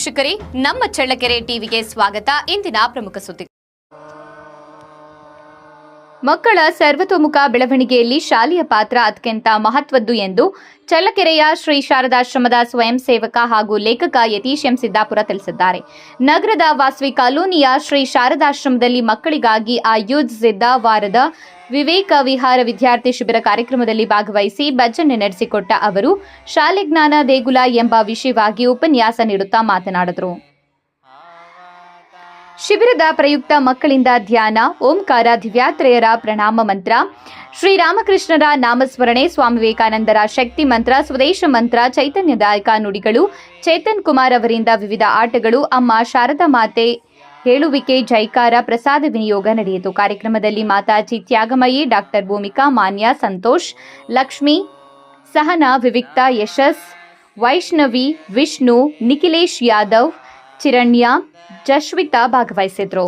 ವೀಕ್ಷಕರೇ, ನಮ್ಮ ಚಳ್ಳಕೆರೆ ಟಿವಿಗೆ ಸ್ವಾಗತ. ಇಂದಿನ ಪ್ರಮುಖ ಸುದ್ದಿ. ಮಕ್ಕಳ ಸರ್ವತೋಮುಖ ಬೆಳವಣಿಗೆಯಲ್ಲಿ ಶಾಲೆಯ ಪಾತ್ರ ಅತ್ಯಂತ ಮಹತ್ವದ್ದು ಎಂದು ಚಳ್ಳಕೆರೆಯ ಶ್ರೀ ಶಾರದಾಶ್ರಮದ ಸ್ವಯಂ ಸೇವಕ ಹಾಗೂ ಲೇಖಕ ಯತೀಶ್ ಎಂ ಸಿದ್ದಾಪುರ ತಿಳಿಸಿದ್ದಾರೆ. ನಗರದ ವಾಸವಿ ಕಾಲೋನಿಯ ಶ್ರೀ ಶಾರದಾಶ್ರಮದಲ್ಲಿ ಮಕ್ಕಳಿಗಾಗಿ ಆಯೋಜಿಸಿದ್ದ ವಾರದ ವಿವೇಕ ವಿಹಾರ ವಿದ್ಯಾರ್ಥಿ ಶಿಬಿರ ಕಾರ್ಯಕ್ರಮದಲ್ಲಿ ಭಾಗವಹಿಸಿ ಭಜನೆ ನಡೆಸಿಕೊಟ್ಟ ಅವರು ಶಾಲೆ ಜ್ಞಾನ ದೇಗುಲ ಎಂಬ ವಿಷಯವಾಗಿ ಉಪನ್ಯಾಸ ನೀಡುತ್ತಾ ಮಾತನಾಡಿದರು. ಶಿಬಿರದ ಪ್ರಯುಕ್ತ ಮಕ್ಕಳಿಂದ ಧ್ಯಾನ, ಓಂಕಾರ, ದಿವ್ಯಾತ್ರೇಯರ ಪ್ರಣಾಮ ಮಂತ್ರ, ಶ್ರೀರಾಮಕೃಷ್ಣರ ನಾಮಸ್ಮರಣೆ, ಸ್ವಾಮಿ ವಿವೇಕಾನಂದರ ಶಕ್ತಿ ಮಂತ್ರ, ಸ್ವದೇಶ ಮಂತ್ರ, ಚೈತನ್ಯದಾಯಕ ನುಡಿಗಳು, ಚೇತನ್ ಕುಮಾರ್ ಅವರಿಂದ ವಿವಿಧ ಆಟಗಳು, ಅಮ್ಮ ಶಾರದಾ ಮಾತೆ ಹೇಳುವಿಕೆ, ಜೈಕಾರ, ಪ್ರಸಾದ ವಿನಿಯೋಗ ನಡೆಯಿತು. ಕಾರ್ಯಕ್ರಮದಲ್ಲಿ ಮಾತಾಜಿ ತ್ಯಾಗಮಯಿ, ಡಾಕ್ಟರ್ ಭೂಮಿಕಾ, ಮಾನ್ಯ, ಸಂತೋಷ್, ಲಕ್ಷ್ಮಿ, ಸಹನಾ, ವಿವಿಕ್ತ, ಯಶಸ್, ವೈಷ್ಣವಿ, ವಿಷ್ಣು, ನಿಖಿಲೇಶ್ ಯಾದವ್, ಚಿರಣ್ಯ, ಜಶ್ವಿತಾ ಭಾಗವಹಿಸಿದ್ರು.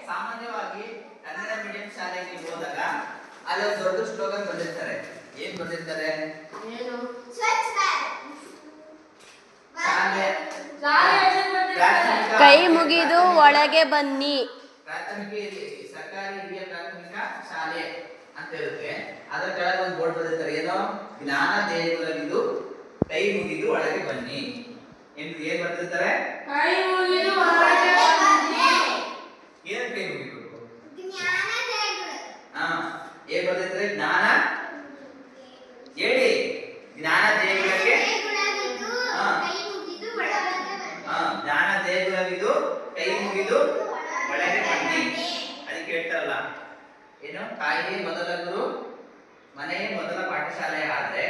ಸಾಮಾನ್ಯವಾಗಿ ಕನ್ನಡ ಮೀಡಿಯಂ ಶಾಲೆಗೆ ಹೋದಾಗ ಅಲ್ಲಿ ಒಂದು ದೊಡ್ಡ ಸ್ಲೋಗನ್ ಬರೆದಿರ್ತಾರೆ. ಏನ್ ಬರೆದಿರ್ತಾರೆ? ಕೈ ಮುಗಿದು ಒಳಗೆ ಬನ್ನಿ. ಪ್ರಾಥಮಿಕ ಸರ್ಕಾರಿ ಹಿರಿಯ ಪ್ರಾಥಮಿಕ ಶಾಲೆ ಅಂತ ಇರುತ್ತೆ. ಅದರ ಕೆಳಗೆ ಒಂದು ಬೋರ್ಡ್ ಬರೆದಿರ್ತಾರೆ. ಏನೋ ಜ್ಞಾನ ದೇಗುಲವಿದು, ಕೈ ಮುಗಿದು ಒಳಗೆ ಬನ್ನಿ. ಏನ್ ಬರ್ತಿರ್ತಾರೆ? ಕೈ ಮುಗಿದು ಒಳಗೆ ಬನ್ನಿ. ಏನ್ ಕೈ ಮುಗಿಬೇಕು? ಏನ್ ಬರ್ತಿರ್ತಾರೆ? ಜ್ಞಾನ ಹೇಳಿ. ಜ್ಞಾನ ದೇಗುಲಕ್ಕೆ ಜ್ಞಾನ ದೇಗುಲವಿದು, ಕೈ ಮುಗಿದು ಒಳಗೆ ಬನ್ನಿ. ಅದಕ್ಕೆ ಹೇಳ್ತಾರಲ್ಲ, ಏನು ತಾಯಿಯೇ ಮೊದಲ ಗುರು, ಮನೆಯೇ ಮೊದಲ ಪಾಠಶಾಲೆ ಆದ್ರೆ